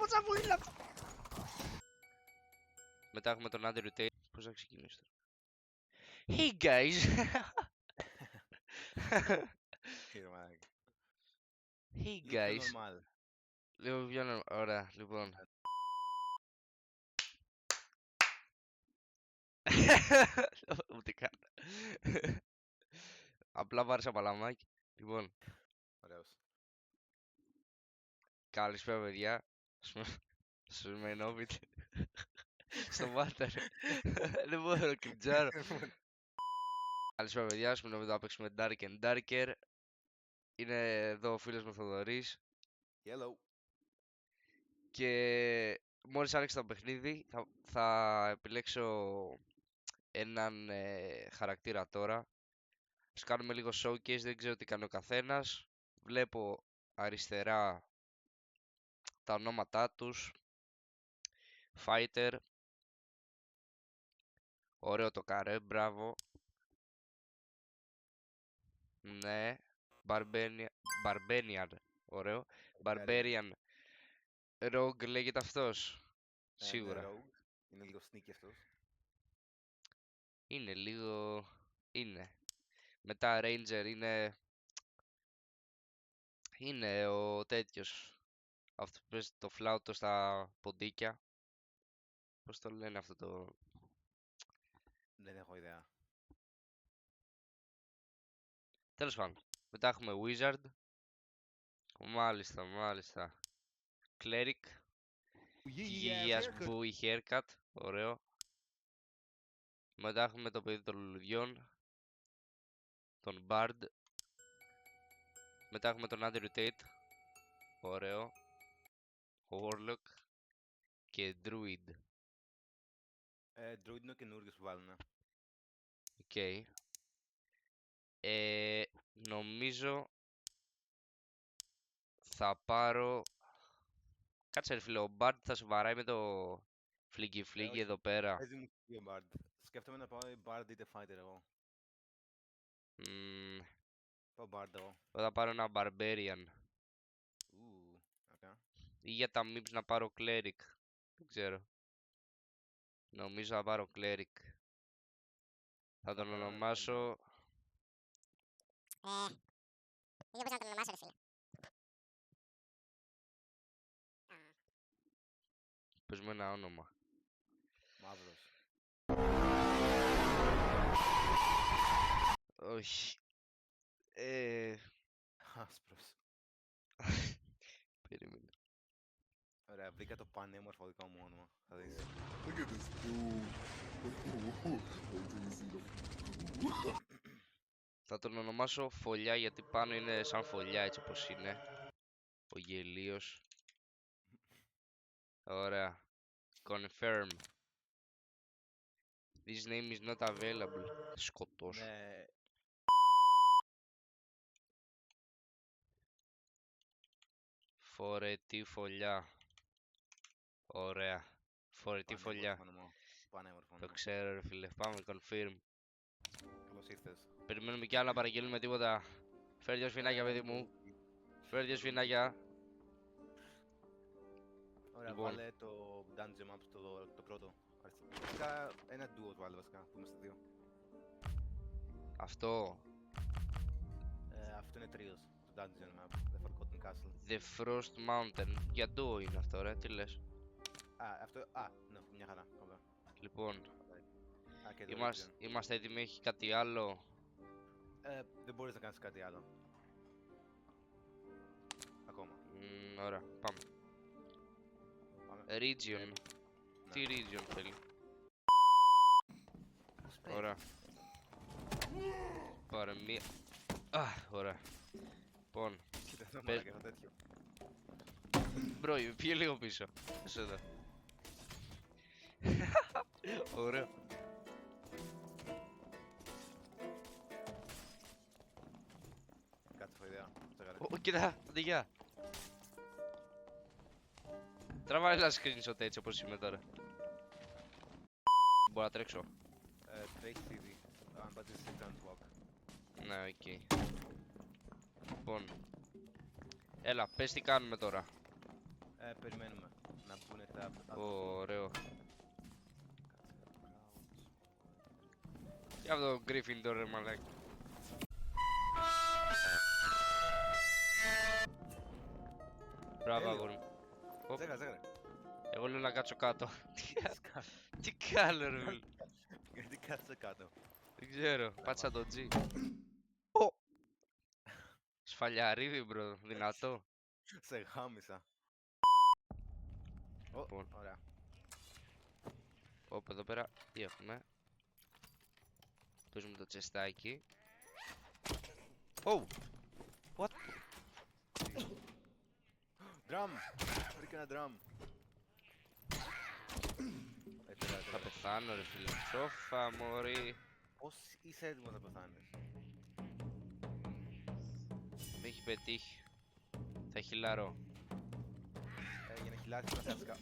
πόσα βοήλα. Μετά έχουμε τον Andrew Tate. Πώς να ξεκινήσω τώρα. Hey guys. Hey guys. Λίγο πιο normal. Ωραία, λοιπόν. Ούτε καν. Απλά βάρισα παλαμάκι. Λοιπόν. Ωραίος. Καλησπέρα παιδιά. Σουρμενόβιτ. Στο μάτα ρε. Δεν μπορώ να κριτζάρω. Καλησπέρα παιδιά, Σουρμενόβιτ θα παίξουμε Dark and Darker. Είναι εδώ ο φίλος μου Θοδωρής. Hello. Και μόλις άνοιξε το παιχνίδι θα επιλέξω έναν χαρακτήρα τώρα. Ας κάνουμε λίγο showcase, δεν ξέρω τι κάνει ο καθένας. Βλέπω αριστερά τα ονόματά τους. Fighter. Ωραίο το καρέ, μπράβο. Ναι. Barbarian. Ωραίο. Barbarian. Rogue λέγεται αυτός. Σίγουρα. Rogue. Είναι λίγο sneaky αυτός. Είναι λίγο... Είναι. Μετά Ranger είναι ο τέτοιος. Αυτό που παίζει το φλάουτο στα ποντίκια. Πώς το λένε αυτό το... Δεν έχω ιδέα. Τέλος πάντων. Μετά έχουμε Wizard. Μάλιστα. Cleric. Yes, boy haircut. Ωραίο. Μετά έχουμε το παιδί των λουλουδιών. Τον Bard. Μετά έχουμε τον Andrew Tate. Ωραίο. Warlock. Και Druid. Druid είναι ο καινούργιος που βάλουνε. Οκ. Νομίζω θα πάρω... Κάτσε ρε φίλε, ο Bard θα σε βαράει με το φλίγκι εδώ πέρα. Παίζει μου και ο Bard. Σκέφτομαι να πάω Bard είτε Fighter εγώ. Πάω Bard εγώ. Θα πάρω ένα Barbarian. Okay. Ή για τα Mips να πάρω Cleric. Δεν ξέρω. Νομίζω θα πάρω Cleric. Θα τον ονομάσω... Δεν μπορείς να τον ονομάσω ρε φίλε. Πες μου ένα όνομα. Μαύρος. Όχι. Άσπρος. Περίμενε. Ωραία, βρήκα το πανέμορφο δικό μου όνομα. Θα δεις. Look at this dude. Wait till you see the... Θα τον ονομάσω Φωλιά γιατί πάνω είναι σαν φωλιά έτσι όπως είναι. Ο γελίος. Ωραία. Confirm. This name is not available. Σκοτώσου. Ναι. Φορετή φωλιά. Ωραία. Φορετή φωλιά. Πανέμορφο όνομα. Το ξέρω ρε φίλε. Πάμε confirm. Καλώς ήρθες. Περιμένουμε κι άλλα να παραγγείλουμε τίποτα. Φέρ' δυο σφινάκια παιδί μου. Φέρ' δυο σφινάκια. Ωραία, Λοιπόν. βάλε το Dungeon Map το πρώτο. Βασικά ένα duo βάλε βασικά, που είμαστε δύο. Αυτό. Αυτό είναι τρίος, το Dungeon Map, The Forgotten Castle. The Frost Mountain. Για ντουο είναι αυτό ρε, τι λες. Ναι, μια χαρά, ωραία. Λοιπόν, Και το είμαστε έτοιμοι, έχει κάτι άλλο. δεν μπορείς να κάνεις κάτι άλλο. Ακόμα. Ωραία, πάμε. Region. Τι region θέλει. Ωραία. Πάρε μία. Ωραία. Λοιπόν. Κοίτα μάνα και τέτοιο. Μπρο, πήγε λίγο πίσω. Πες εδώ. Ωραίο. Κάτσε έχω ιδέα. Κοίτα, αντιγεια. Τραβάει ένα screenshot έτσι όπως είμαι τώρα. Μπορώ να τρέξω. Τρέχεις ήδη. Αν πατήσεις σε Grand Walk. Ναι, οκ. Λοιπόν. Έλα, πες τι κάνουμε τώρα. Περιμένουμε. να μπουν τα... Ωραίο. Για αυτό το Gryffindor ρε μαλάκι. Μπράβο Τέλειο. αγόρι μου. Οπ. Ζέγα. Εγώ λέω να κάτσω κάτω. Σκα- Τι κάνω ρε φίλε. Γιατί κάτσε κάτω. Δεν ξέρω. Πάτσα το G. Ω. Σφαλιαρίδι μπρο. Δυνατό. Σε γάμισα. Ω, Λοιπόν. ωραία. Όπ, εδώ πέρα τι έχουμε. Παίζουμε το τσεστάκι. Oh! What? Drum! Βρήκα ένα drum. Θα πεθάνω ρε φίλε. Σόφα μωρή. Πώς είσαι έτοιμος να πεθάνεις. Με έχει πετύχει. Θα χυλαρώ. Για να χυλάσεις τα σάτσικα.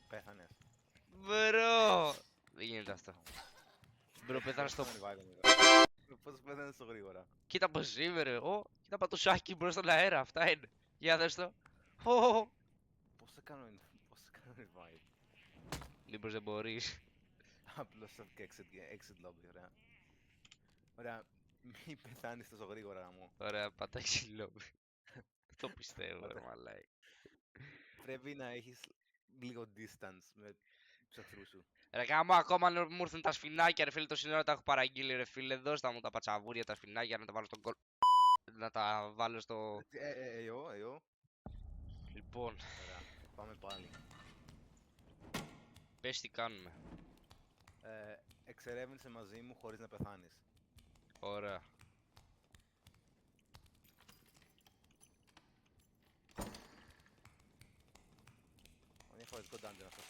Πέθανες. Μπρο! Δεν γίνεται αυτό. Μπρο, πέθανα στο... Πώς πέθανες τόσο γρήγορα. Κοίτα πως είμαι ρε. Ω, κοίτα πατουσάκι μπρο στον αέρα. Αυτά είναι. Για δες το. Ω, Πώς σε κάνω revive. Μήπως δεν μπορείς. Απλώς και exit lobby, ωραία. Ωραία, μη πεθάνεις τόσο γρήγορα μου. Ωραία, πατάει ξυλόμπι. Δεν το πιστεύω ρε Πάτε. μαλάι. Πρέπει να έχεις λίγο distance με τους εχθρούς σου. Ρε γάμο, ακόμα να μου έρθουν τα σφινάκια ρε φίλε, το σύνορα τα έχω παραγγείλει ρε φίλε. Δώστα μου τα πατσαβούρια, τα σφινάκια να τα βάλω στον κόλ. Να τα βάλω στο... Εγώ. Λοιπόν, Ωραία, πάμε πάλι. πες τι κάνουμε. Εξερεύνησε μαζί μου χωρίς να πεθάνεις. Ωραία. Διαφορετικό dungeon αυτό.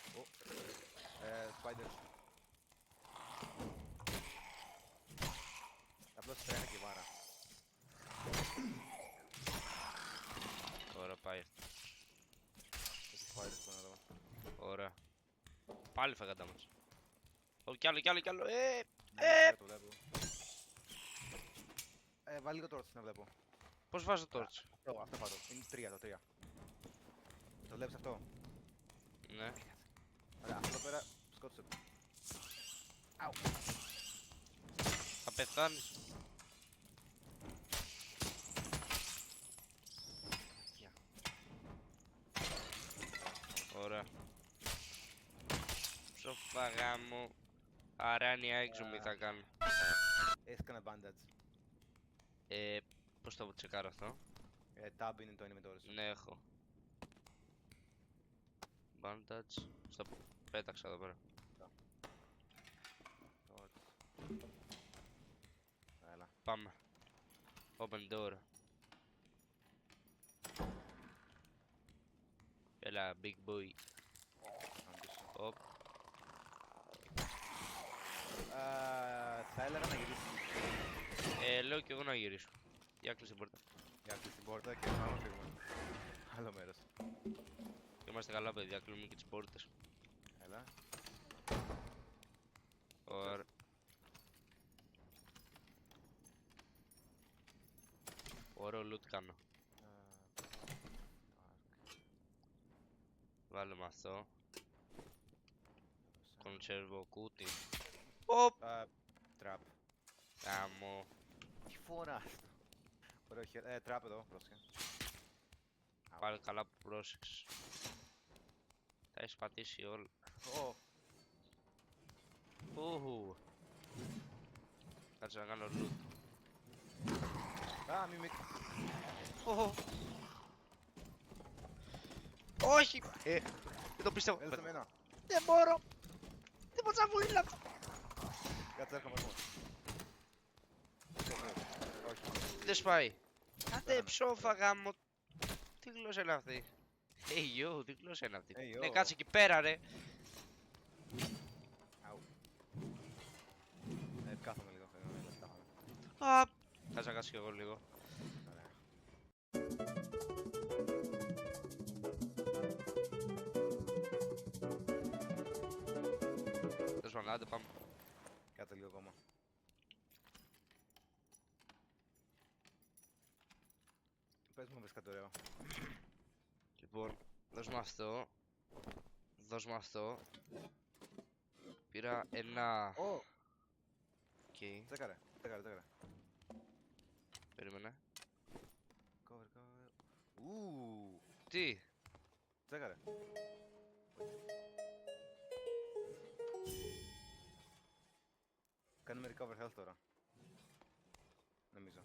Spiders. Απλώς τρέχα και βάρα. Ωραία, πάει. Έχει spiders πάνω εδώ. Ωραία. Πάλι φάγα damage. Ω, κι άλλο. Ναι, το βλέπω. Βάλει λίγο torch να βλέπω. Πώς βάζω torch. Αυτό πάρω. Είναι 3, το 3. Το βλέπεις αυτό. Ναι. Ωραία, αυτό εδώ πέρα σκότωσε. Αου. Θα πεθάνεις. Γεια. Ωραία. Σοφά γάμο. Αράνια έξωμη θα κάνω. Έχεις κανένα bandage. Πώς το τσεκάρω αυτό. Tab είναι το inventory σου. Ναι, έχω. Bandage. Στο πέταξα εδώ πέρα. Torch. Έλα. Πάμε. Open door. Έλα, big boy. να μπεις. Οπ. Θα έλεγα να γυρίσεις. Λέω και εγώ να γυρίσω. Για κλείσε την πόρτα. Για να κλείσεις την πόρτα και πάμε να φύγουμε. Άλλο μέρος. Είμαστε καλά παιδιά, κλείνουμε και τις πόρτες. Έλα. Ωραία. Ωραίο loot κάνω. Βάλουμε αυτό. Κονσέρβο κούτι. Οπ! Trap. Γάμο. Τι φοράς το. Ωραίο χέρι. Trap εδώ, πρόσεχε. Πάλι καλά που πρόσεξες. Τα έχεις πατήσει όλα. Ω, Ουχου. Κάτσε να κάνω loot. α, μη με... Όχι! Δεν το πιστεύω. Έλα σε μένα. Δεν μπορώ. Δεν μπορώ να βγει αυτό. Κάτσε έρχομαι εγώ. Όχι. Δεν σπάει. Άντε Πέραμε. ψόφα γάμο. Τι γλώσσα είναι αυτή. Hey yo, τι γλώσσα είναι αυτή. Hey, Ναι, yo. κάτσε εκεί πέρα ρε. Αου. Κάθομαι λίγο. Κάθομαι. Α, κάτσε να κάτσω κι εγώ λίγο. Ωραία. Τέλος πάντων, άντε πάμε. Κάτσε λίγο ακόμα. Πες μου βρες κάτι ωραίο. Λοιπόν, δώσ' μου αυτό. Δώσ' μου αυτό. Πήρα ένα... Ω, Οκ, τσέκαρε, τσέκαρε. περίμενε. Cover, cover. Ου, Τι? τσέκαρε. Κάνουμε recover health τώρα. Νομίζω.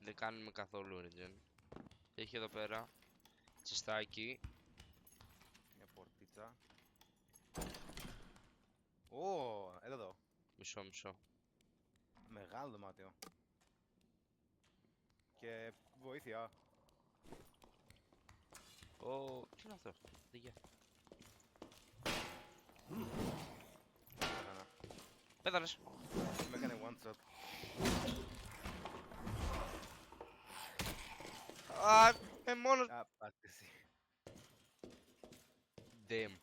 Δεν κάνουμε καθόλου regen. Έχει εδώ πέρα τσιστάκι. Μια πορτίτσα. Ω, έλα εδώ. Μισό. Μεγάλο δωμάτιο. Και βοήθεια. Τι είναι αυτό? Δίγε. Έκανα. Πέθανες. Με έκανε one shot. Α, μόνος. Α, πάτε εσύ. Damn.